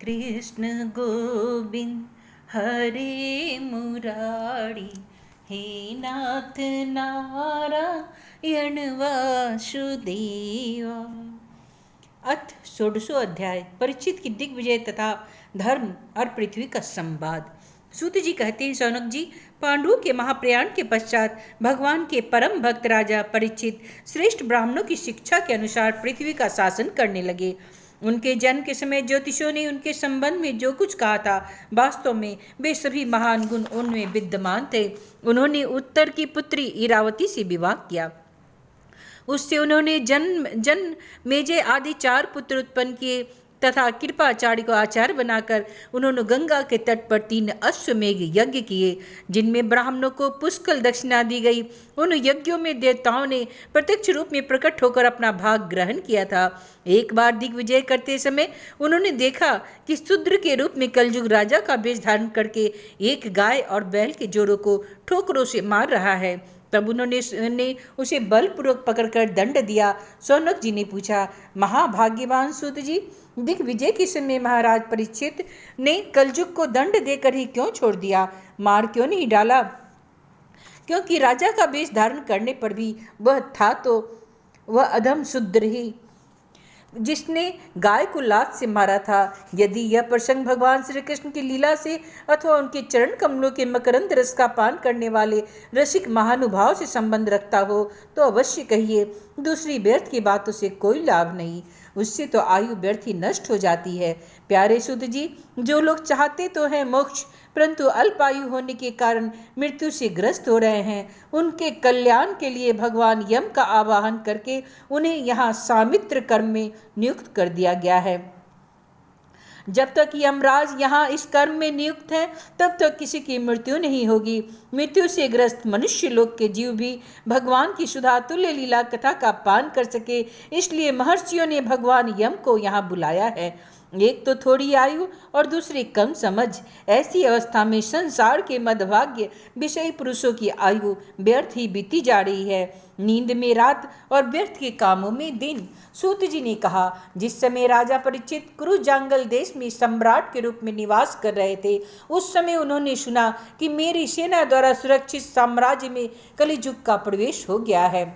कृष्ण गोविंद हरे मुरारी, हे नाथ नारायण वासुदेवा। अथ षोडशो अध्याय। परीक्षित की दिग्विजय तथा धर्म और पृथ्वी का संवाद। सूत जी कहते हैं, शौनक जी, पांडवों के महाप्रयाण के पश्चात भगवान के परम भक्त राजा परीक्षित श्रेष्ठ ब्राह्मणों की शिक्षा के अनुसार पृथ्वी का शासन करने लगे। उनके जन्म के समय ज्योतिषों ने उनके संबंध में जो कुछ कहा था, वास्तव में वे सभी महान गुण उनमें विद्यमान थे। उन्होंने उत्तर की पुत्री इरावती से विवाह किया। उससे उन्होंने जन मेजे आदि 4 पुत्र उत्पन्न किए तथा कृपाचार्य को आचार्य बनाकर उन्होंने गंगा के तट पर 3 अश्वमेघ यज्ञ किए, जिनमें ब्राह्मणों को पुष्कल दक्षिणा दी गई। उन यज्ञों में देवताओं ने प्रत्यक्ष रूप में प्रकट होकर अपना भाग ग्रहण किया था। एक बार दिग्विजय करते समय उन्होंने देखा कि शूद्र के रूप में कलयुग राजा का वेश धारण करके एक गाय और बैल के जोड़ों को ठोकरों से मार रहा है। तब उन्होंने उसे बलपूर्वक पकड़कर दंड दिया। शौनक जी ने पूछा, महाभाग्यवान सूत जी, दिग्विजय के समय महाराज परीक्षित ने कलयुग को दंड देकर ही क्यों छोड़ दिया, मार क्यों नहीं डाला? क्योंकि राजा का वेश धारण करने पर भी वह था तो वह अधम शूद्र ही, जिसने गाय को लात से मारा था। यदि यह प्रसंग भगवान श्री कृष्ण की लीला से अथवा उनके चरण कमलों के मकरंद रस का पान करने वाले रसिक महानुभाव से संबंध रखता हो तो अवश्य कहिए। दूसरी व्यर्थ की बातों से कोई लाभ नहीं, उससे तो आयु व्यर्थ ही नष्ट हो जाती है। प्यारे सूत जी, जो लोग चाहते तो हैं मोक्ष, परंतु अल्पायु होने के कारण मृत्यु से ग्रस्त हो रहे हैं, उनके कल्याण के लिए भगवान यम का आवाहन करके उन्हें यहाँ सामित्र कर्म में नियुक्त कर दिया गया है। जब तक यमराज यहाँ इस कर्म में नियुक्त है, तब तक किसी की मृत्यु नहीं होगी। मृत्यु से ग्रस्त मनुष्य लोक के जीव भी भगवान की सुधा तुल्य लीला कथा का पान कर सके, इसलिए महर्षियों ने भगवान यम को यहाँ बुलाया है। एक तो थोड़ी आयु और दूसरी कम समझ, ऐसी अवस्था में संसार के मदभाग्य विषयी पुरुषों की आयु व्यर्थ ही बीती जा रही है, नींद में रात और व्यर्थ के कामों में दिन। सूत जी ने कहा, जिस समय राजा परीक्षित कुरु जांगल देश में सम्राट के रूप में निवास कर रहे थे, उस समय उन्होंने सुना कि मेरी सेना द्वारा सुरक्षित साम्राज्य में कलियुग का प्रवेश हो गया है।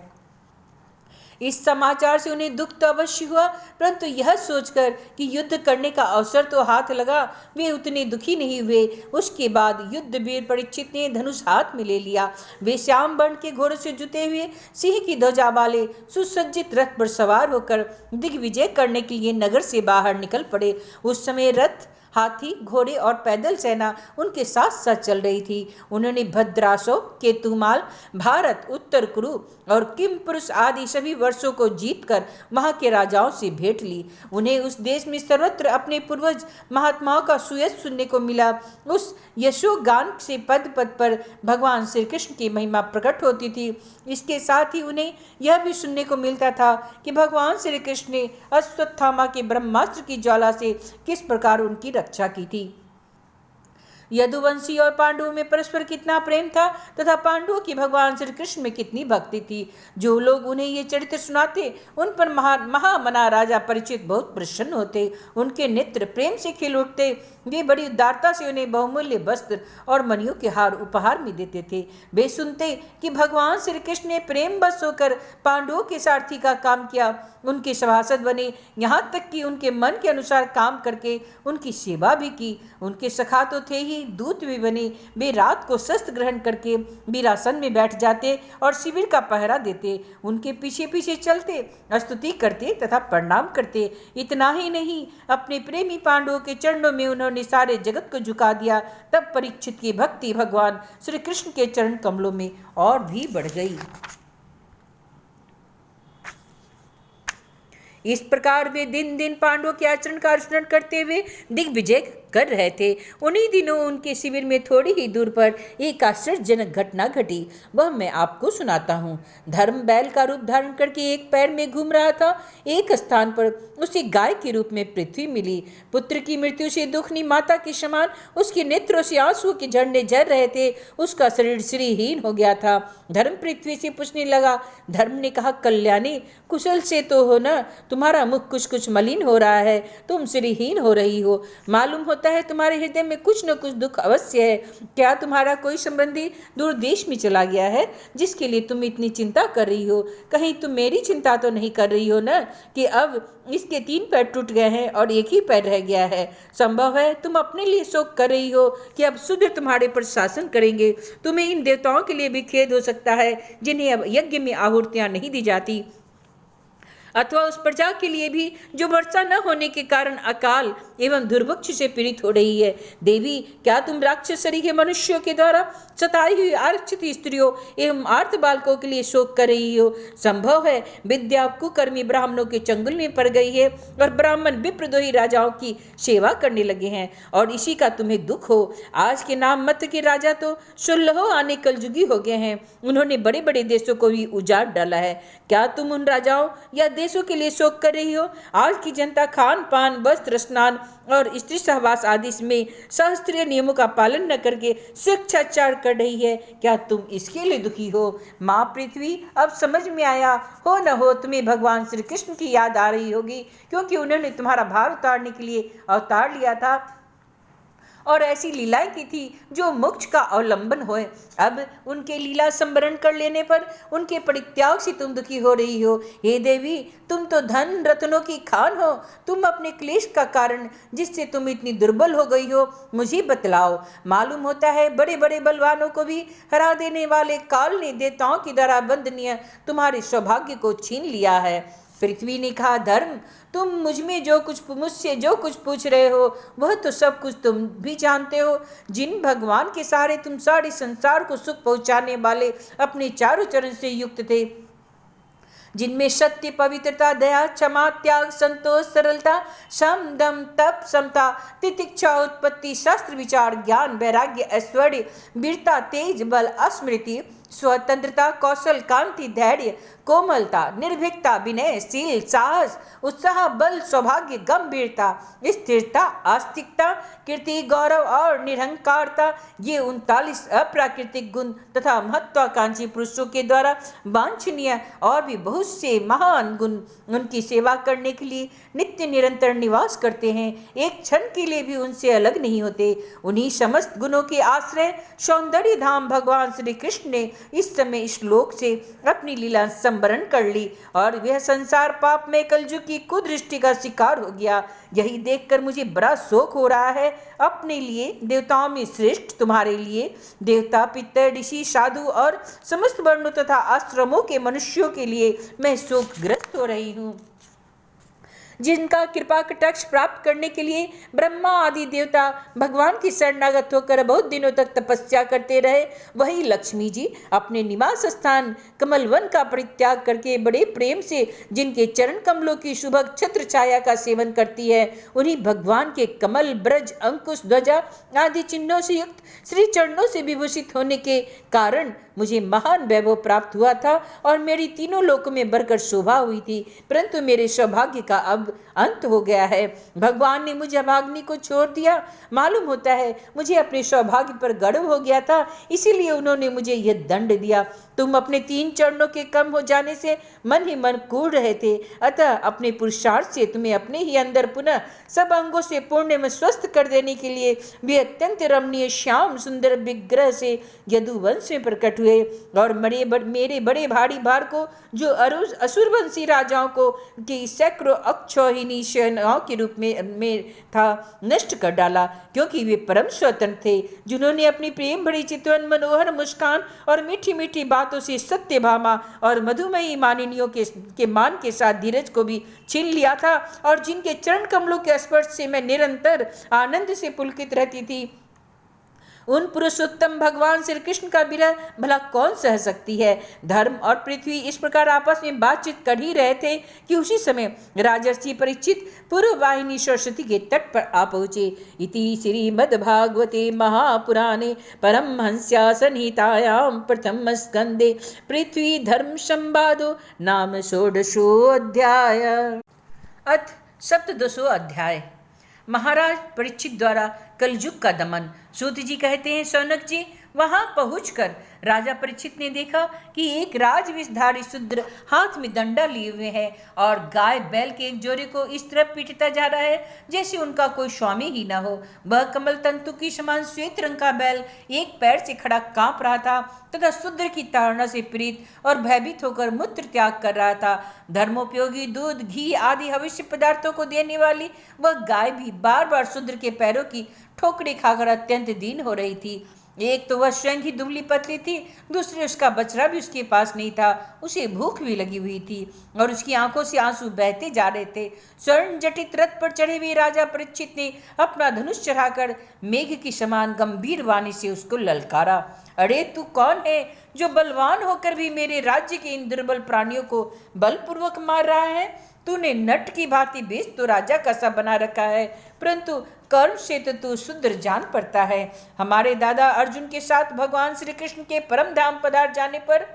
इस समाचार से उन्हें दुख तो अवश्य हुआ, परंतु यह सोचकर कि युद्ध करने का अवसर तो हाथ लगा, वे उतने दुखी नहीं हुए। उसके बाद युद्ध वीर परीक्षित ने धनुष हाथ में ले लिया। वे श्याम वर्ण के घोड़ों से जुते हुए सिंह की ध्वजा वाले सुसज्जित रथ पर सवार होकर दिग्विजय करने के लिए नगर से बाहर निकल पड़े। उस समय रथ, हाथी, घोड़े और पैदल सेना उनके साथ साथ चल रही थी। उन्होंने भद्रासो, केतुमाल, भारत, उत्तर कुरु और किमपुरुष आदि सभी वर्षों को जीतकर वहां के राजाओं से भेंट ली। उन्हें उस देश में सर्वत्र अपने पूर्वज महात्माओं का सुयश सुनने को मिला। उस यशोगान से पद पद पर भगवान श्री कृष्ण की महिमा प्रकट होती थी। इसके साथ ही उन्हें यह भी सुनने को मिलता था कि भगवान श्री कृष्ण ने अश्वत्थामा के ब्रह्मास्त्र की ज्वाला से किस प्रकार उनकी रक्षा की थी। यदुवंशी और पांडवों में परस्पर कितना प्रेम था तथा पांडवों की भगवान श्री कृष्ण में कितनी भक्ति थी। जो लोग उन्हें ये चरित्र सुनाते, उन पर महामना राजा परीक्षित बहुत प्रसन्न होते। उनके नेत्र प्रेम से खिल उठते। वे बड़ी उदारता से उन्हें बहुमूल्य वस्त्र और मणियों के हार उपहार में देते थे। वे सुनते कि भगवान श्री कृष्ण ने प्रेम बस होकर पांडवों के सारथी का काम किया, उनके सभासद बने, यहाँ तक कि उनके मन के अनुसार काम करके उनकी सेवा भी की। उनके सखा तो थे ही, दूत भी बने। वे रात को शस्त्र ग्रहण करके वीरासन में बैठ जाते और शिविर का पहरा देते। उनके पीछे पीछे चलते, स्तुति करते तथा प्रणाम करते। इतना ही नहीं, अपने प्रेमी पांडवों के चरणों में उन्होंने सारे जगत को झुका दिया। तब परीक्षित की भक्ति भगवान श्री कृष्ण के चरण कमलों में और भी बढ़ गई। इस प्रकार वे दिन दिन पांडवों के आचरण का अनुसरण करते हुए दिग्विजय कर रहे थे। उन्हीं दिनों उनके शिविर में थोड़ी ही दूर पर एक आश्चर्यजनक घटना घटी। वह मैं आपको सुनाता हूँ। धर्म बैल का रूप धारण करके एक पैर में घूम रहा था। एक स्थान पर उसे गाय के रूप में पृथ्वी मिली। पुत्र की मृत्यु से दुखनी माता के समान उसके नेत्रों से आंसू के झरने झर रहे थे। उसका शरीर श्रीहीन हो गया था। धर्म पृथ्वी से पूछने लगा। धर्म ने कहा, कल्याणी, कुशल से तो हो न? तुम्हारा मुख कुछ कुछ मलिन हो रहा है, तुम श्रीहीन हो रही हो। मालूम होता है तुम्हारे हृदय में कुछ न कुछ दुख अवश्य है। क्या तुम्हारा कोई संबंधी दूर देश में चला गया है जिसके लिए तुम इतनी चिंता कर रही हो? कहीं तुम मेरी चिंता तो नहीं कर रही हो न कि अब इसके 3 पैर टूट गए हैं और एक ही पैर रह गया है? संभव है तुम अपने लिए शोक कर रही हो कि अब सूर्य तुम्हारे पर शासन करेंगे। तुम्हें इन देवताओं के लिए भी खेद हो सकता है जिन्हें अब यज्ञ में आहुतियां नहीं दी जाती, अथवा उस प्रजा के लिए भी जो वर्षा न होने के कारण अकाल एवं दुर्भिक्ष से पीड़ित हो रही है। देवी, क्या तुम राक्षस सरीखे मनुष्यों के द्वारा सताई हुई आरक्षित स्त्रियों एवं आर्त बालकों के लिए शोक कर रही हो? संभव है विद्या कुकर्मी ब्राह्मणों के चंगुल में पड़ गई है और ब्राह्मण विप्रद्रोही राजाओं की सेवा करने लगे हैं और इसी का तुम्हें दुख हो। आज के नाम मत के राजा तो 16 आने कलयुगी हो गए हैं। उन्होंने बड़े बड़े देशों को भी उजाड़ डाला है। क्या तुम उन राजाओं या देशों के लिए शोक कर रही हो? आज की जनता खान पान, वस्त्र, स्नान और स्त्री सहवास आदि में शास्त्रीय नियमों का पालन न करके शिक्षाचार कर रही है। क्या तुम इसके लिए दुखी हो? माँ पृथ्वी, अब समझ में आया हो न हो तुम्हें भगवान श्री कृष्ण की याद आ रही होगी, क्योंकि उन्होंने तुम्हारा भार उतारने के लिए अवतार लिया था और ऐसी लीलाएं की थी जो मोक्ष का अवलंबन होए। अब उनके लीला संवरण कर लेने पर उनके परित्याग से तुम दुखी हो रही हो। हे देवी, तुम तो धन रत्नों की खान हो। तुम अपने क्लेश का कारण जिससे तुम इतनी दुर्बल हो गई हो मुझे बतलाओ। मालूम होता है बड़े बड़े बलवानों को भी हरा देने वाले काल ने देवताओं की द्वारा बंधनीय तुम्हारे सौभाग्य को छीन लिया है। पृथ्वी ने कहा, धर्म, तुम मुझसे जो कुछ पूछ रहे हो वह तो सब कुछ तुम भी जानते हो। जिन भगवान के सहारे तुम सारे संसार को सुख पहुंचाने वाले अपने चारों चरण से युक्त थे, जिनमें सत्य, पवित्रता, दया, क्षमा, त्याग, संतोष, सरलता, सम, दम, तप, समता, तितिक्षा, उत्पत्ति, शास्त्र विचार, ज्ञान, वैराग्य, ऐश्वर्य, वीरता, तेज, बल, स्मृति, स्वतंत्रता, कौशल, कांति, धैर्य, कोमलता, निर्भीकता, विनय, शील, साहस, उत्साह, बल, सौभाग्य, गंभीरता, स्थिरता, आस्तिकता, कीर्ति, गौरव और निरहंकारता, ये 39 अप्राकृतिक गुण तथा महत्वाकांक्षी पुरुषों के द्वारा वांछनीय और भी बहुत से महान गुण उनकी सेवा करने के लिए नित्य निरंतर निवास करते हैं, एक क्षण के लिए भी उनसे अलग नहीं होते। उन्हीं समस्त गुणों के आश्रय सौंदर्य धाम भगवान श्री कृष्ण ने इस समय इस श्लोक से अपनी लीला संवरण कर ली और वह संसार पाप में कलयुग की कुदृष्टि का शिकार हो गया। यही देखकर मुझे बड़ा शोक हो रहा है। अपने लिए देवताओं में श्रेष्ठ तुम्हारे लिए देवता, पितर, ऋषि, साधु और समस्त वर्णों तथा आश्रमों के मनुष्यों के लिए मैं शोकग्रस्त हो रही हूँ। जिनका कृपा कटाक्ष प्राप्त करने के लिए ब्रह्मा आदि देवता भगवान की शरणागत होकर बहुत दिनों तक तपस्या करते रहे, वही लक्ष्मी जी अपने निवास स्थान कमल वन का परित्याग करके बड़े प्रेम से जिनके चरण कमलों की शुभ छत्र छाया का सेवन करती है, उन्हीं भगवान के कमल, ब्रज, अंकुश, ध्वजा आदि चिन्हों से युक्त श्री चरणों से विभूषित होने के कारण मुझे महान वैभव प्राप्त हुआ था और मेरी तीनों लोकों में बढ़कर शोभा हुई थी, परंतु मेरे सौभाग्य का अब अंत हो गया है। भगवान ने मुझे अभाग्नि को छोड़ दिया। मालूम होता है मुझे अपने सौभाग्य पर गर्व हो गया था, इसीलिए उन्होंने मुझे यह दंड दिया। तुम अपने 3 चरणों के कम हो जाने से मन ही मन कूद रहे थे, अतः अपने पुरुषार्थ से तुम्हें अपने ही अंदर पुनः सब अंगों से पूर्ण में स्वस्थ कर देने के लिए वे अत्यंत रमणीय श्याम सुंदर विग्रह से यदुवंश में प्रकट हुए और मेरे बड़े भारी भार को जो असुरवंशी राजाओं को की सैकड़ों अक्षौहिणी सेनाओं के रूप में था नष्ट कर डाला, क्योंकि वे परम स्वतंत्र थे, जिन्होंने अपनी प्रेम भरी चितवन, मनोहर मुस्कान और मीठी मीठी बातों से सत्यभामा और मधुमयी मानिनियों के मान के साथ धीरज को भी छीन लिया था और जिनके चरण कमलों के स्पर्श से मैं निरंतर आनंद से पुलकित रहती थी, उन पुरुषोत्तम भगवान श्री कृष्ण का विरह भला कौन सह सकती है। धर्म और पृथ्वी इस प्रकार आपस में बातचीत कर ही रहे थे कि उसी समय राजर्षि परीक्षित पूर्व वाहिनी सरस्वती के तट पर आ पहुंचे। इति श्रीमद्भागवते महापुराणे परमहंस्या संहितायां प्रथम स्कंदे पृथ्वी धर्म संवादो नाम षोडशोऽध्याय। अथ सप्तदशो अध्याय। महाराज परीक्षित द्वारा कलयुग का दमन। सूत जी कहते हैं, सौनक जी, वहां पहुंचकर राजा परीक्षित ने देखा कि एक राजवेशधारी शूद्र हाथ में डंडा लिए हुए है और गाय बैल के एक जोड़े को इस तरह पीटता जा रहा है जैसे उनका कोई स्वामी ही ना हो। वह कमल तंतु की समान श्वेत रंग का बैल एक पैर से खड़ा कांप रहा था तथा शूद्र की ताड़ना से पीड़ित और भयभीत होकर मूत्र त्याग कर रहा था। धर्मोपयोगी दूध, घी आदि अवश्य पदार्थों को देने वाली वह गाय भी बार बार शूद्र के पैरों की ठोकरें खाकर अत्यंत दीन हो रही थी। एक तो वह स्वयं ही दुबली पतली थी, दूसरे उसका बछड़ा भी उसके पास नहीं था। उसे भूख भी लगी हुई थी और उसकी आंखों से आंसू बहते जा रहे थे। स्वर्ण जटित रथ पर चढ़े हुए राजा परीक्षित ने अपना धनुष चढ़ाकर मेघ की समान गंभीर वाणी से उसको ललकारा। अरे तू कौन है जो बलवान होकर भी मेरे राज्य के इन दुर्बल प्राणियों को बलपूर्वक मार रहा है? तूने नट की भांति बेश तो राजा का सा बना रखा है, परंतु कर्म से तो तू शूद्र जान पड़ता है। हमारे दादा अर्जुन के साथ भगवान श्री कृष्ण के परम धाम पधार जाने पर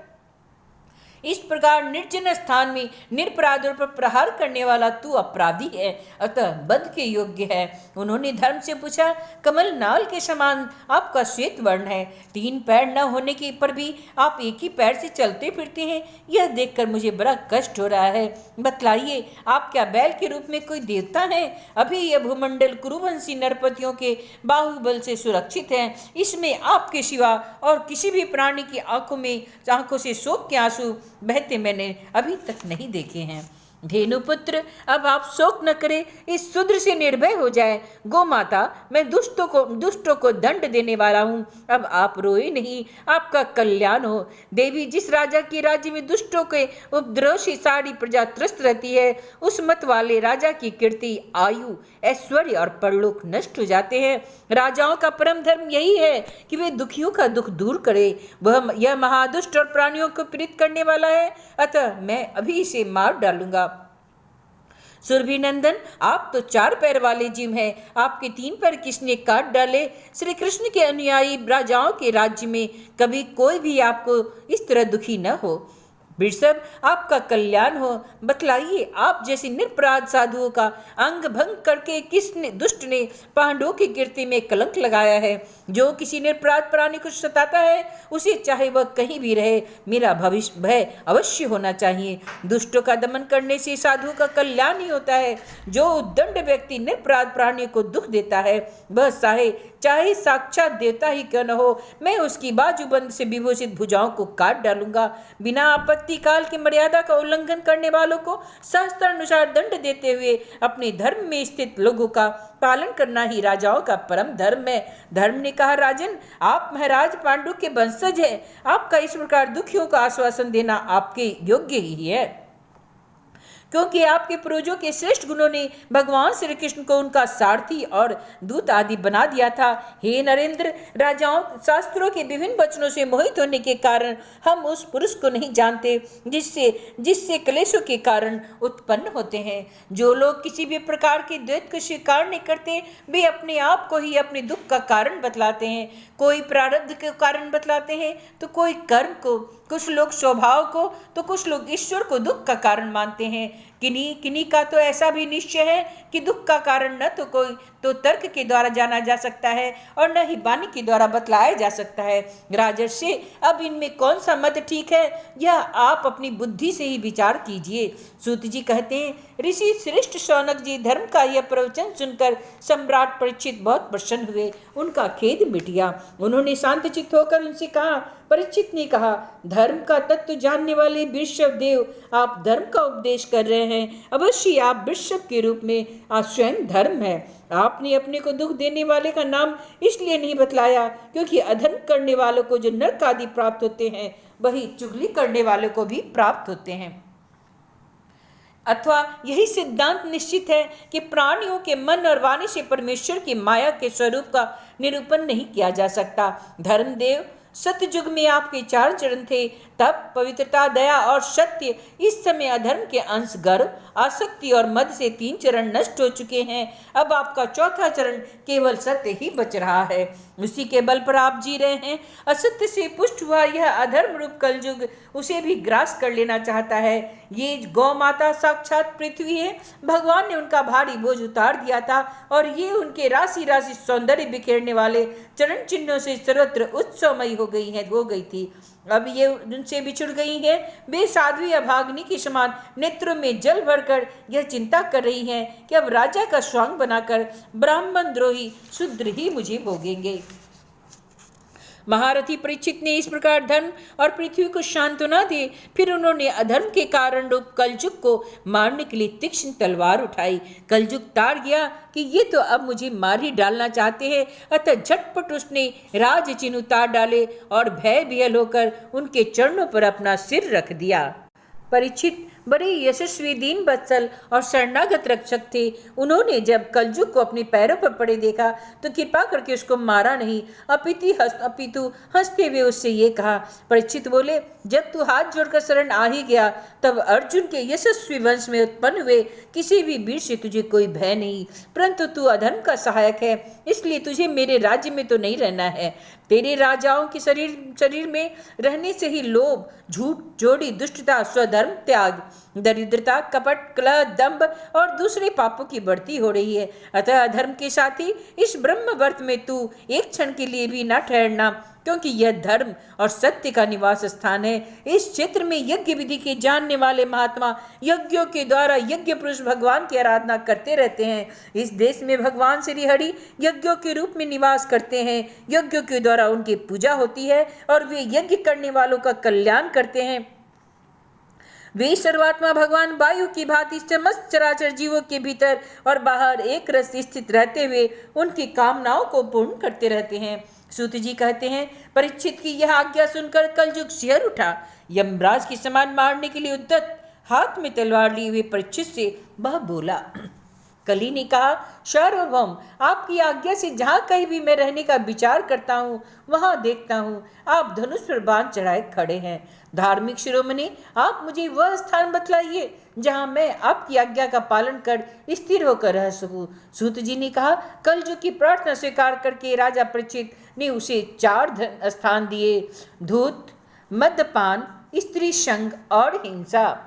इस प्रकार निर्जन स्थान में निरपराधों पर प्रहार करने वाला तू अपराधी है, अतः वध के योग्य है। उन्होंने धर्म से पूछा, कमल नाल के समान आपका श्वेत वर्ण है, 3 पैर न होने के पर भी आप एक ही पैर से चलते फिरते हैं, यह देखकर मुझे बड़ा कष्ट हो रहा है। बतलाइए, आप क्या बैल के रूप में कोई देवता है? अभी यह भूमंडल कुरुवंशी नरपतियों के बाहुबल से सुरक्षित है, इसमें आपके सिवा और किसी भी प्राणी की आंखों से शोक के आंसू बहते मैंने अभी तक नहीं देखे हैं। धेनुपुत्र, अब आप शोक न करें, इस शूद्र से निर्भय हो जाए। गो माता, मैं दुष्टों को दंड देने वाला हूँ, अब आप रोए नहीं, आपका कल्याण हो। देवी, जिस राजा के राज्य में दुष्टों के उपद्रव से सारी प्रजा त्रस्त रहती है, उस मत वाले राजा की कीर्ति, आयु, ऐश्वर्य और परलोक नष्ट हो जाते हैं। राजाओं का परम धर्म यही है कि वे दुखियों का दुख दूर करे। यह महादुष्ट और प्राणियों को पीड़ित करने वाला है, अतः मैं अभी इसे मार डालूंगा। सुरभि नंदन, आप तो 4 पैर वाले जीव हैं, आपके 3 पैर किसने काट डाले? श्री कृष्ण के अनुयायी राजाओं के राज्य में कभी कोई भी आपको इस तरह दुखी न हो। वृषभ, आपका कल्याण हो। बतलाइए, आप जैसे निरपराध साधुओं का अंग भंग करके किसने दुष्ट ने पांडवों की कीर्ति में कलंक लगाया है? जो किसी निरपराध प्राणी को सताता है, उसे चाहे वह कहीं भी रहे, मेरा भविष्य भय अवश्य होना चाहिए। दुष्टों का दमन करने से साधुओं का कल्याण ही होता है। जो उद्दंड व्यक्ति निरपराध प्राणियों को दुख देता है, वह चाहे साक्षात देवता ही क्यों न हो, मैं उसकी बाजूबंद से विभूषित भुजाओं को काट डालूंगा। बिना आपत्ति काल की मर्यादा का उल्लंघन करने वालों को शास्त्रानुसार दंड देते हुए अपने धर्म में स्थित लोगों का पालन करना ही राजाओं का परम धर्म है। धर्म ने कहा, राजन, आप महाराज पांडु के वंशज है, आपका इस प्रकार दुखियों का आश्वासन देना आपके योग्य ही है, क्योंकि आपके पूर्वजों के श्रेष्ठ गुणों ने भगवान श्री कृष्ण को उनका सारथी और दूत आदि बना दिया था। हे नरेंद्र, राजाओं शास्त्रों के विभिन्न वचनों से मोहित होने के कारण हम उस पुरुष को नहीं जानते जिससे क्लेशों के कारण उत्पन्न होते हैं। जो लोग किसी भी प्रकार के द्वैत को स्वीकार नहीं करते, वे अपने आप को ही अपने दुख का कारण बतलाते हैं। कोई प्रारब्ध के कारण बतलाते हैं, तो कोई कर्म को, कुछ लोग स्वभाव को, तो कुछ लोग ईश्वर को दुख का कारण मानते हैं। किन्हीं का तो ऐसा भी निश्चय है कि दुख का कारण न तो तर्क के द्वारा जाना जा सकता है और न ही वाणी के द्वारा बतलाया जा सकता है। राजर्षि, अब इनमें कौन सा मत ठीक है, यह आप अपनी बुद्धि से ही विचार कीजिए। सूत जी कहते हैं, ऋषि श्रेष्ठ शौनक जी धर्म का यह प्रवचन सुनकर सम्राट परीक्षित बहुत प्रसन्न हुए, उनका खेद मिट गया। उन्होंने शांतचित्त होकर उनसे कहा, परीक्षित ने कहा, धर्म का तत्व जानने वाले वृषभ देव, आप धर्म का उपदेश कर रहे हैं। अवश्य आप वृषभ के रूप में आप स्वयं धर्म है। आपने अपने को दुख देने वाले का नाम इसलिए नहीं बतलाया क्योंकि अधर्म करने वालों को जो नरक आदि प्राप्त होते हैं, वही चुगली करने वालों को भी प्राप्त होते हैं। अथवा यही सिद्धांत निश्चित है कि प्राणियों के मन और वाणी से परमेश्वर की माया के स्वरूप का निरूपण नहीं किया जा सकता। धर्मदेव, सतयुग में आपके 4 चरण थे, तप, पवित्रता, दया और सत्य। इस समय अधर्म के अंश गर्व, आसक्ति और मद से 3 चरण नष्ट हो चुके हैं। अब आपका 4था चरण केवल सत्य ही बच रहा है, उसी के बल पर आप जी रहे हैं। असत्य से पुष्ट हुआ यह अधर्म रूप कलयुग उसे भी ग्रास कर लेना चाहता है। ये गौ माता साक्षात पृथ्वी है, भगवान ने उनका भारी बोझ उतार दिया था और ये उनके राशि राशि सौंदर्य बिखेरने वाले चरण चिन्हों से सर्वत्र उत्सवमयी हो गई थी। अब ये उनसे बिछुड़ गई हैं। वे साध्वी अभागिनी के समान नेत्रों में जल भरकर यह चिंता कर रही हैं कि अब राजा का स्वांग बनाकर ब्राह्मण द्रोही शूद्र ही मुझे भोगेंगे। महारथी परीक्षित ने इस प्रकार धर्म और पृथ्वी को सांत्वना दी। फिर उन्होंने अधर्म के कारण रूप कलजुग को मारने के लिए तीक्ष्ण तलवार उठाई। कलजुग ताड़ गया कि ये तो अब मुझे मार ही डालना चाहते हैं, अतः झटपट उसने राज चिन्ह उतार डाले और भय विह्वल होकर उनके चरणों पर अपना सिर रख दिया। परीक्षित बड़े यशस्वी दीन वत्सल और शरणागत रक्षक थे। उन्होंने जब कलजुग को अपने पैरों पर पड़े देखा तो कृपा करके उसको मारा नहीं, अपितु हंसते हुए उससे ये कहा। परीक्षित बोले, जब तू हाथ जोड़कर शरण आ ही गया तब अर्जुन के यशस्वी वंश में उत्पन्न हुए किसी भी वीर से तुझे कोई भय नहीं, परंतु तू अधर्म का सहायक है, इसलिए तुझे मेरे राज्य में तो नहीं रहना है। तेरे राजाओं के शरीर में रहने से ही लोभ, झूठ, जोड़ी, दुष्टता, स्वधर्म त्याग, दरिद्रता, कपट, कलह, दंभ और दूसरे पापों की बढ़ती हो रही है। अतः अधर्म के साथी इस ब्रह्मवर्त में तू एक क्षण के लिए भी न ठहरना, क्योंकि यह धर्म और सत्य का निवास स्थान है। इस क्षेत्र में यज्ञ विधि के जानने वाले महात्मा यज्ञों के द्वारा यज्ञ पुरुष भगवान की आराधना करते रहते हैं। इस देश में भगवान श्री हरि यज्ञों के रूप में निवास करते हैं। यज्ञों के द्वारा उनकी पूजा होती है और वे यज्ञ करने वालों का कल्याण करते हैं। वे सर्वात्मा भगवान वायु की भांति समस्त चराचर जीवों के भीतर और बाहर एक रस स्थित रहते हुए उनकी कामनाओं को पूर्ण करते रहते हैं। सूत जी कहते हैं, परीक्षित की यह आज्ञा सुनकर कलजुग सिहर उठा। यमराज के समान मारने के लिए उद्यत हाथ में तलवार लिए हुए परीक्षित से वह बोला। कली ने कहा, सार्वभौम, आपकी आज्ञा से जहाँ कहीं भी मैं रहने का विचार करता हूँ वहाँ देखता हूँ आप धनुष पर बाण चढ़ाए खड़े हैं। धार्मिक शिरोमणि, आप मुझे वह स्थान बतलाइए जहाँ मैं आपकी आज्ञा का पालन कर स्थिर होकर रह सकूं। सूत जी ने कहा, कलजुग की प्रार्थना स्वीकार करके राजा परीक्षित ने उसे 4 स्थान दिए: धूत, मद्यपान, स्त्री संग और हिंसा।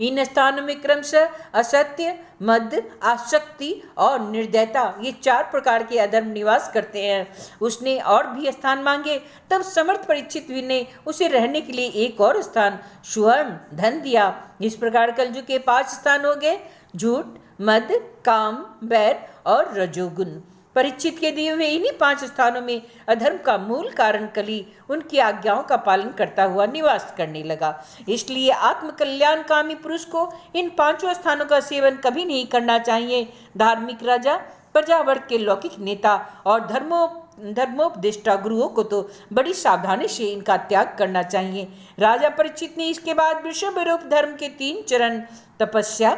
इन स्थानों में क्रमशः असत्य, मद, आसक्ति और निर्दयता, ये 4 प्रकार के अधर्म निवास करते हैं। उसने और भी स्थान मांगे, तब समर्थ परीक्षित ने उसे रहने के लिए एक और स्थान स्वर्ण धन दिया। इस प्रकार कलजुग के 5 स्थान हो गए: झूठ, मद, काम, बैर और रजोगुण। परीक्षित के दिए हुए इन्हीं 5 स्थानों में अधर्म का मूल कारण कली उनकी आज्ञाओं का पालन करता हुआ निवास करने लगा। इसलिए आत्मकल्याणकामी पुरुष को इन 5 स्थानों का सेवन कभी नहीं करना चाहिए। धार्मिक राजा, प्रजावर्ग के लौकिक नेता और धर्मोपदेष्टा गुरुओं को तो बड़ी सावधानी से इनका त्याग करना चाहिए। राजा परीक्षित ने इसके बाद वृषभ रूप धर्म के 3 चरण तपस्या,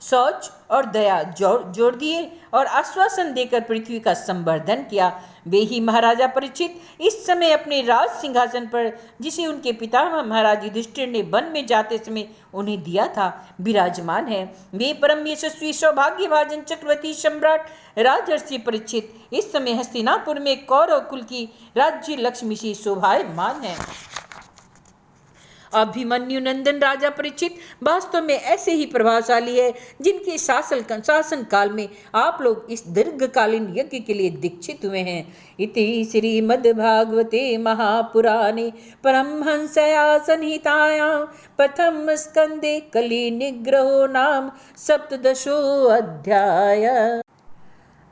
शौच और दया जोड़ दिए और आश्वासन देकर पृथ्वी का संवर्धन किया। वे ही महाराजा परीक्षित इस समय अपने राज सिंहासन पर, जिसे उनके पितामह महाराज युधिष्ठिर ने वन में जाते समय उन्हें दिया था, विराजमान है। वे परम यशस्वी सौभाग्यभाजन चक्रवर्ती सम्राट राजर्षि परीक्षित इस समय हस्तिनापुर में कौरव कुल की राज्य लक्ष्मी से शोभायमान है। अभिमन्यु नंदन राजा परीक्षित वास्तव में ऐसे ही प्रभावशाली है जिनके शासन काल में आप लोग इस दीर्घकालीन यज्ञ के लिए दीक्षित हुए हैं। इति श्रीमद्भागवते महापुराणे परमहंसया संहितायां प्रथम स्कंदे कली निग्रहो नाम 17 अध्याय।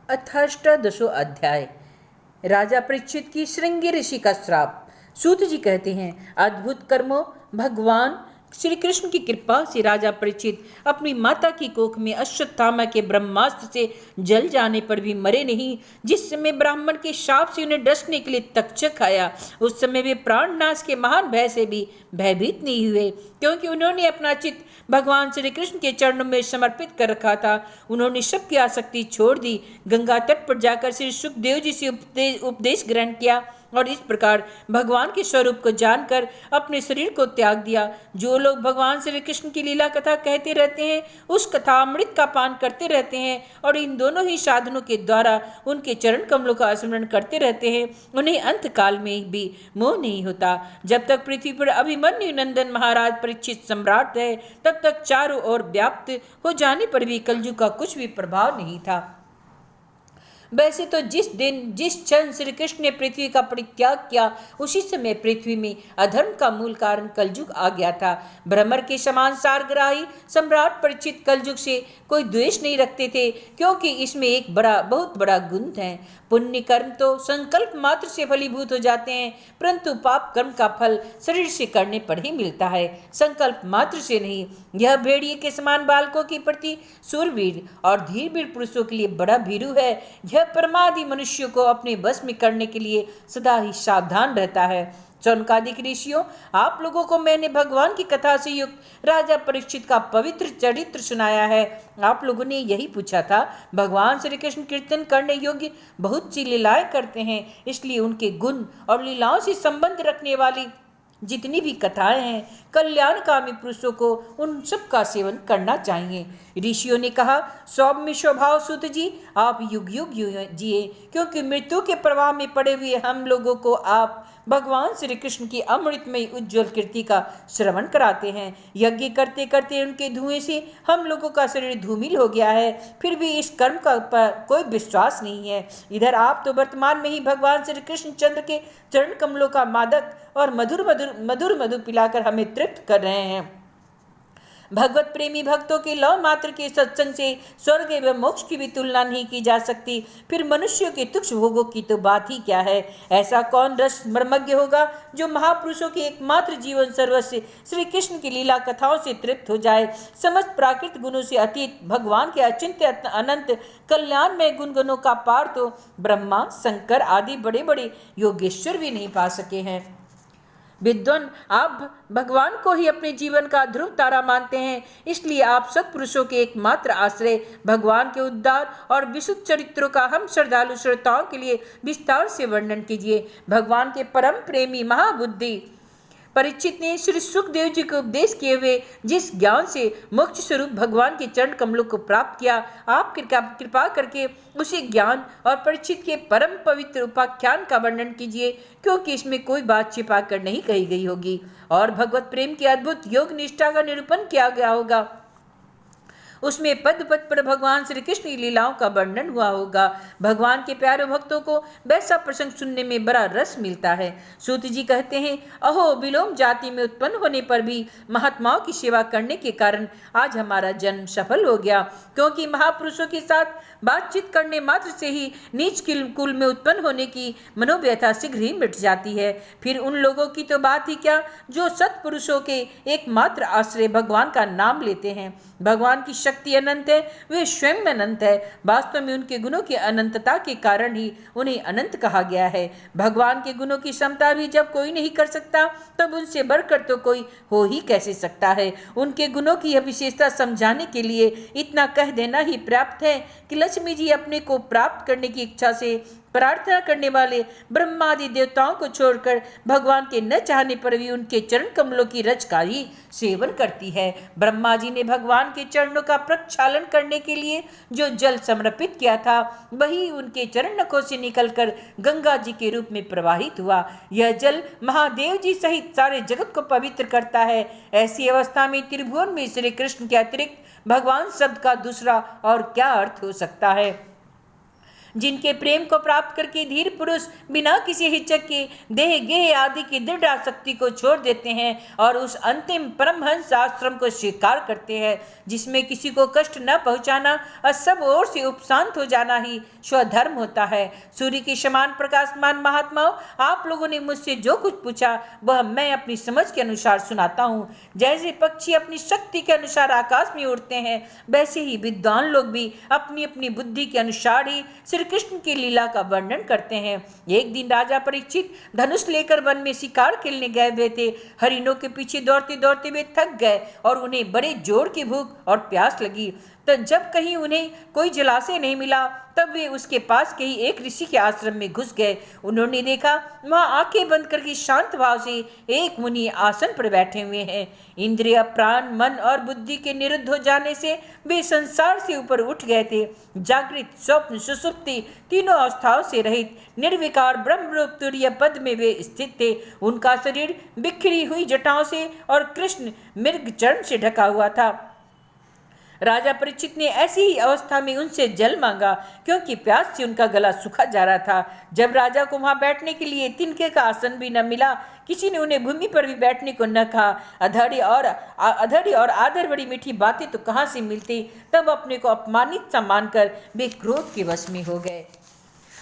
अष्टादशो अध्याय। राजा परीक्षित की श्रृंगी ऋषि का श्राप। सूत जी कहते हैं, अद्भुत कर्मों भगवान श्री कृष्ण की कृपा से राजा परीक्षित अपनी माता की कोख में अश्वत्थामा के ब्रह्मास्त्र से जल जाने पर भी मरे नहीं। जिस समय ब्राह्मण के शाप से उन्हें डसने के लिए तक्षक आया, उस समय वे प्राणनाश के महान भय से भी भयभीत नहीं हुए, क्योंकि उन्होंने अपना चित्त भगवान श्री कृष्ण के चरणों में समर्पित कर रखा था। उन्होंने सबकी आसक्ति छोड़ दी, गंगा तट पर जाकर श्री सुखदेव जी से उपदेश ग्रहण किया और इस प्रकार भगवान के स्वरूप को जानकर अपने शरीर को त्याग दिया। जो लोग भगवान श्री कृष्ण की लीला कथा कहते रहते हैं, उस कथा अमृत का पान करते रहते हैं और इन दोनों ही साधनों के द्वारा उनके चरण कमलों का स्मरण करते रहते हैं, उन्हें अंत काल में भी मोह नहीं होता। जब तक पृथ्वी पर अभिमन्यु नंदन महाराज परीक्षित सम्राट है, तब तक चारों ओर व्याप्त हो जाने पर भी कलयुग का कुछ भी प्रभाव नहीं था। वैसे तो जिस दिन जिस क्षण श्री कृष्ण ने पृथ्वी का परित्याग किया, उसी समय पृथ्वी में अधर्म का मूल कारण कलयुग आ गया था। भ्रमर के समान सारग्राही सम्राट परीक्षित कलयुग से कोई द्वेष नहीं रखते थे, क्योंकि इसमें एक बहुत बड़ा गुण है। पुण्य कर्म तो संकल्प मात्र से फलीभूत हो जाते हैं, परंतु पाप कर्म का फल शरीर से करने पर ही मिलता है, संकल्प मात्र से नहीं। यह भेड़िए के समान बालकों के प्रति सूरवीर और धीरवीर पुरुषों के लिए बड़ा भीरू है। यह परमादि मनुष्यों को अपने वश में करने के लिए सदा ही सावधान रहता है। सौनकादिक ऋषियों, आप लोगों को मैंने भगवान की कथा से युक्त राजा परीक्षित का पवित्र चरित्र सुनाया है। आप लोगों ने यही पूछा था, भगवान श्री कृष्ण कीर्तन करने योग्य बहुत सी लीलाएं करते हैं, इसलिए उनके गुण और लीलाओं से संबंध रखने वाली जितनी भी कथाएं हैं, कल्याणकामी पुरुषों को उन सब का सेवन करना चाहिए। ऋषियों ने कहा, सौम्य स्वभाव सूत जी, आप युग युग जिए, क्योंकि मृत्यु के प्रवाह में पड़े हुए हम लोगों को आप भगवान श्री कृष्ण की अमृतमयी उज्ज्वल कीर्ति का श्रवण कराते हैं। यज्ञ करते करते उनके धुएं से हम लोगों का शरीर धूमिल हो गया है, फिर भी इस कर्म का कोई विश्वास नहीं है। इधर आप तो वर्तमान में ही भगवान श्री कृष्ण चंद्र के चरण कमलों का मादक और मधुर मधु पिलाकर हमें तृप्त कर रहे हैं। भगवत प्रेमी भक्तों के लौ मात्र के सत्संग से स्वर्ग एवं मोक्ष की भी तुलना नहीं की जा सकती, फिर मनुष्यों के तुक्ष भोगों की तो बात ही क्या है। ऐसा कौन रस मर्मज्ञ होगा जो महापुरुषों के एकमात्र जीवन सर्वस्व श्री कृष्ण की लीला कथाओं से तृप्त हो जाए। समस्त प्राकृत गुणों से अतीत भगवान के अचिंत्य अनंत कल्याण में गुणगुणों का पार तो ब्रह्मा, शंकर आदि बड़े बड़े योगेश्वर भी नहीं पा सके हैं। विद्वान, आप भगवान को ही अपने जीवन का ध्रुव तारा मानते हैं, इसलिए आप सत्पुरुषों के एकमात्र आश्रय भगवान के उद्धार और विशुद्ध चरित्रों का हम श्रद्धालु श्रोताओं के लिए विस्तार से वर्णन कीजिए। भगवान के परम प्रेमी महाबुद्धि परीक्षित ने श्री सुखदेव जी को उपदेश किए हुए जिस ज्ञान से मोक्ष स्वरूप भगवान के चरण कमलों को प्राप्त किया, आप कृपा करके उसी ज्ञान और परीक्षित के परम पवित्र उपाख्यान का वर्णन कीजिए, क्योंकि इसमें कोई बात छिपा कर नहीं कही गई होगी और भगवत प्रेम की अद्भुत योग निष्ठा का निरूपण किया गया होगा। उसमें पद पद पर भगवान श्री कृष्ण की लीलाओं का वर्णन हुआ होगा। भगवान के प्यारे भक्तों को वैसा प्रसंग सुनने में बड़ा रस मिलता है। सूत जी कहते हैं, अहो, विलोम जाति में उत्पन्न होने पर भी महात्माओं की सेवा करने के कारण आज हमारा जन्म सफल हो गया, क्योंकि महापुरुषों के साथ बातचीत करने मात्र से ही नीच कुल में उत्पन्न होने की मनोव्यथा शीघ्र ही मिट जाती है। फिर उन लोगों की तो बात ही क्या जो सत्पुरुषों के एकमात्र आश्रय भगवान का नाम लेते हैं। भगवान की शक्ति अनंत है, वे स्वयं अनंत है। वास्तव में उनके गुणों की अनंतता के कारण ही उन्हें अनंत कहा गया है। भगवान के गुणों की क्षमता भी जब कोई नहीं कर सकता, तब उनसे बढ़कर तो कोई हो ही कैसे सकता है। उनके गुणों की यह विशेषता समझाने के लिए इतना कह देना ही पर्याप्त है कि लक्ष्मी जी अपने को प्राप्त करने की इच्छा से प्रार्थना करने वाले ब्रह्मादि देवताओं को छोड़कर भगवान के न चाहने पर भी उनके चरण कमलों की रज का ही सेवन करती है। ब्रह्मा जी ने भगवान के चरणों का प्रक्षालन करने के लिए जो जल समर्पित किया था, वही उनके चरण नखों से निकलकर गंगा जी के रूप में प्रवाहित हुआ। यह जल महादेव जी सहित सारे जगत को पवित्र करता है। ऐसी अवस्था में त्रिभुवन में श्री कृष्ण के अतिरिक्त भगवान शब्द का दूसरा और क्या अर्थ हो सकता है। जिनके प्रेम को प्राप्त करके धीर पुरुष बिना किसी हिचक के देह गेह आदि की दृढ़ आसक्ति को छोड़ देते हैं और उस अंतिम परमहंस आश्रम को स्वीकार करते हैं, जिसमें किसी को कष्ट न पहुंचाना और सब ओर से उपशांत हो जाना ही स्वधर्म होता है। सूर्य के समान प्रकाशमान महात्माओं, आप लोगों ने मुझसे जो कुछ पूछा वह मैं अपनी समझ के अनुसार सुनाता हूँ। जैसे पक्षी अपनी शक्ति के अनुसार आकाश में उड़ते हैं, वैसे ही विद्वान लोग भी अपनी अपनी बुद्धि के अनुसार ही श्री कृष्ण की लीला का वर्णन करते हैं। एक दिन राजा परीक्षित धनुष लेकर वन में शिकार खेलने गए हुए थे। हरिणों के पीछे दौड़ते दौड़ते वे थक गए और उन्हें बड़े जोर की भूख और प्यास लगी। तो जब कहीं उन्हें कोई जलाशय नहीं मिला, तब वे उसके पास के ही एक ऋषि के आश्रम में घुस गए। उन्होंने देखा वहां आंखें बंद करके शांत भाव से एक मुनि आसन पर बैठे हुए हैं। इंद्रिय, प्राण, मन और बुद्धि के निरुद्ध हो जाने से वे संसार से ऊपर उठ गए थे। जागृत, स्वप्न, सुषुप्ति तीनों अवस्थाओं से रहित निर्विकार ब्रह्मरूप तुरीय पद में वे स्थित थे। उनका शरीर बिखरी हुई जटाओं से और कृष्ण मृग चर्म से ढका हुआ था। राजा परीक्षित ने ऐसी ही अवस्था में उनसे जल मांगा, क्योंकि प्यास से उनका गला सूखा जा रहा था। जब राजा को वहां बैठने के लिए तिनके का आसन भी न मिला, किसी ने उन्हें भूमि पर भी बैठने को न कहा, अधड़ी और आदर बड़ी मीठी बातें तो कहाँ से मिलती। तब अपने को अपमानित सा मानकर वे क्रोध के वश में हो गए।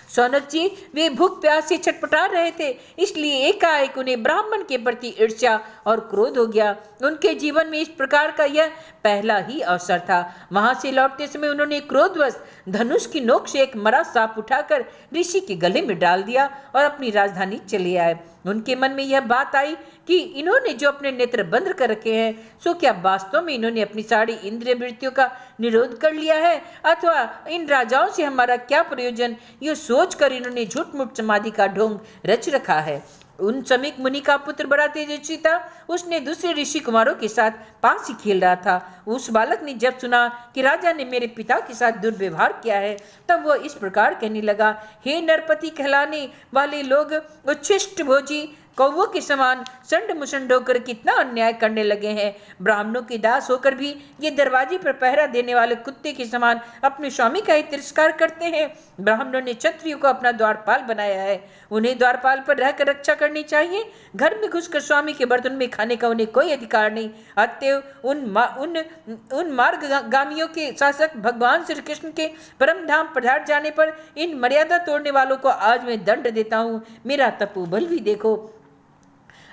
सौनक जी, वे भूख प्यास से छटपटा रहे थे, इसलिए एकाएक उन्हें ब्राह्मण के प्रति ईर्ष्या और क्रोध हो गया। उनके जीवन में इस प्रकार का यह पहला ही अवसर था। वहां से लौटते समय उन्होंने क्रोधवश धनुष की नोक से एक मरा सांप उठाकर ऋषि के गले में डाल दिया और अपनी राजधानी चले आए। उनके मन में यह बात आई कि इन्होंने जो अपने नेत्र बंद कर रखे हैं, सो क्या वास्तव में इन्होंने अपनी सारी इंद्रिय वृत्तियों का निरोध कर लिया है, अथवा इन राजाओं से हमारा क्या प्रयोजन, ये सोचकर इन्होंने झूठ मूठ समाधि का ढोंग रच रखा है। उन समीक मुनि का पुत्र बड़ा तेजस्वी था। उसने दूसरे ऋषि कुमारों के साथ पास ही खेल रहा था। उस बालक ने जब सुना कि राजा ने मेरे पिता के साथ दुर्व्यवहार किया है, तब वह इस प्रकार कहने लगा, हे नरपति कहलाने वाले लोग, उच्छिष्ट भोजी कौवों के समान संड मुसंड होकर कितना अन्याय करने लगे हैं। ब्राह्मणों के दास होकर भी ये दरवाजे पर पहरा देने वाले कुत्ते के समान अपने स्वामी का ही तिरस्कार करते हैं। ब्राह्मणों ने क्षत्रियों को अपना द्वारपाल बनाया है, उन्हें द्वारपाल पर रहकर रक्षा करनी चाहिए। घर में घुसकर स्वामी के बर्तन में खाने का उन्हें कोई अधिकार नहीं। अतएव उन मार्गगामियों के शासक भगवान श्री कृष्ण के परम धाम पधार जाने पर इन मर्यादा तोड़ने वालों को आज मैं दंड देता हूँ। मेरा तपोबल भी देखो।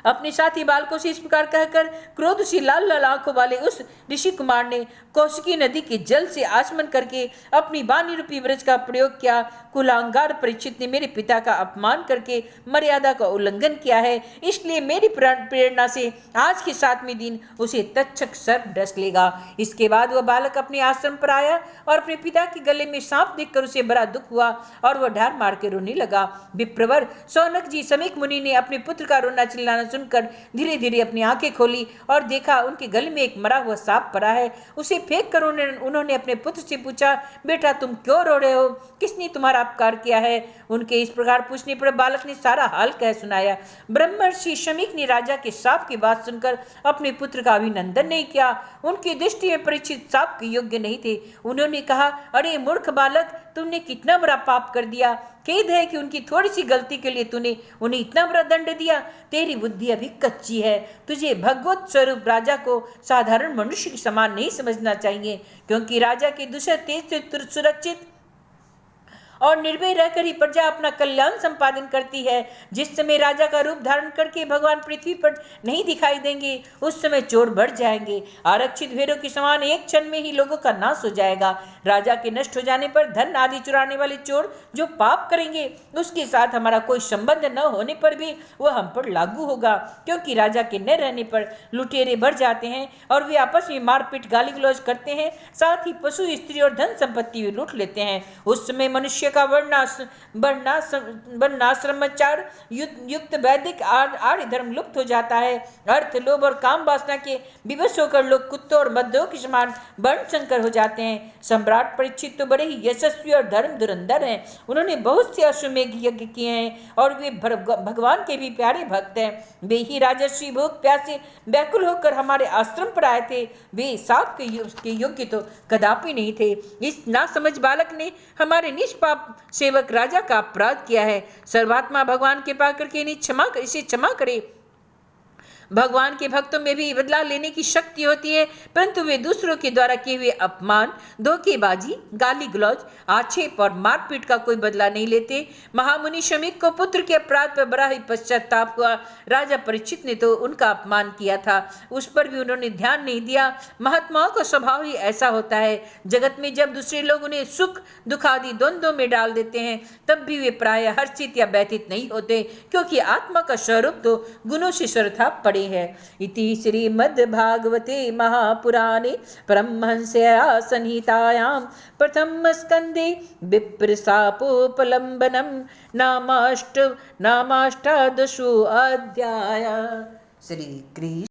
अपने साथी बालकों से इस प्रकार कहकर क्रोध से लाल लाल आंखों वाले उस ऋषि कुमार ने कौशिकी नदी के जल से आचमन करके अपनी वाणी रूपी वृक्ष का प्रयोग किया। कुलांगार परीक्षित ने मेरे पिता का अपमान करके मर्यादा का उल्लंघन किया है, इसलिए मेरी प्रेरणा से आज के 7वें दिन उसे तक्षक सर्प डस लेगा। इसके बाद वह बालक अपने आश्रम पर आया और अपने पिता के गले में सांप देखकर उसे बड़ा दुख हुआ और वह ढार मार के रोने लगा। विप्रवर सौनक जी, समीक मुनि ने अपने पुत्र का रोना चिल्लाना सुनकर धीरे धीरे अपनी आंखें खोली और देखा उनके गले में एक मरा हुआ सांप पड़ा है। उसे फेंक कर उन्होंने अपने पुत्र से पूछा, बेटा तुम क्यों रो रहे हो, किसने तुम्हारा अपकार किया है। उनके इस प्रकार पूछने पर बालक ने सारा हाल कह सुनाया। ब्रह्मर्षि शमीक ने राजा के सांप की बात सुनकर अपने पुत्र का अभिनंदन नहीं किया। उनकी दृष्टि में परीक्षित सांप के योग्य नहीं थे। उन्होंने कहा, अरे मूर्ख बालक, तुमने कितना बड़ा पाप कर दिया। खेद है कि उनकी थोड़ी सी गलती के लिए तूने उन्हें इतना बड़ा दंड दिया। तेरी बुद्धि अभी कच्ची है। तुझे भगवत स्वरूप राजा को साधारण मनुष्य के समान नहीं समझना चाहिए, क्योंकि राजा के दूसरे तेज से सुरक्षित और निर्भय रहकर ही प्रजा अपना कल्याण संपादन करती है। जिस समय राजा का रूप धारण करके भगवान पृथ्वी पर नहीं दिखाई देंगे, उस समय चोर बढ़ जाएंगे। आरक्षित भेड़ों के समान एक क्षण में ही लोगों का नाश हो जाएगा। राजा के नष्ट हो जाने पर धन आदि चुराने वाले चोर जो पाप करेंगे, उसके साथ हमारा कोई संबंध न होने पर भी वह हम पर लागू होगा, क्योंकि राजा के न रहने पर लुटेरे बढ़ जाते हैं और वे आपस में मारपीट गाली गलौज करते हैं, साथ ही पशु, स्त्री और धन संपत्ति भी लूट लेते हैं। उस समय मनुष्य का वर्णाश्रमाचार युक्त वैदिक आर्य धर्म लुप्त हो जाता है। अर्थ, लोभ और काम वासना के विवश होकर लोग कुत्तों और मध्यों के समान वर्ण संकर हो जाते हैं। सम्राट परीक्षित तो बड़े ही यशस्वी और धर्म धुरंधर हैं। उन्होंने बहुत से अश्वमेघ यज्ञ किए हैं और वे भगवान के भी प्यारे भक्त हैं। वे ही राजर्षि भूख प्यासे व्याकुल होकर हमारे आश्रम पर आए थे। वे सांप के योग्य तो कदापि नहीं थे। इस नासमझ बालक ने हमारे निष्पाप सेवक राजा का अपराध किया है। सर्वात्मा भगवान कृपा करके इसे क्षमा करे। भगवान के भक्तों में भी बदला लेने की शक्ति होती है, परंतु वे दूसरों के द्वारा किए हुए अपमान, धोखेबाजी, गाली गलौज, आक्षेप और मारपीट का कोई बदला नहीं लेते। महामुनि शमीक को पुत्र के अपराध पर बड़ा ही पश्चाताप हुआ। राजा परीक्षित ने तो उनका अपमान किया था, उस पर भी उन्होंने ध्यान नहीं दिया। महात्माओं का स्वभाव ही ऐसा होता है। जगत में जब दूसरे लोग उन्हें सुख दुख आदि द्वंद्वों में डाल देते हैं, तब भी वे प्राय हर्षित या व्यथित नहीं होते, क्योंकि आत्मा का स्वरूप तो गुणों से सर्वथा पड़े है। इति श्रीमद्भागवते महापुराणे परमहंस्याः संहितायां प्रथम स्कंदे विप्रशापोपलम्बनम नामाष्टादशो अध्यायः। श्री कृष्ण।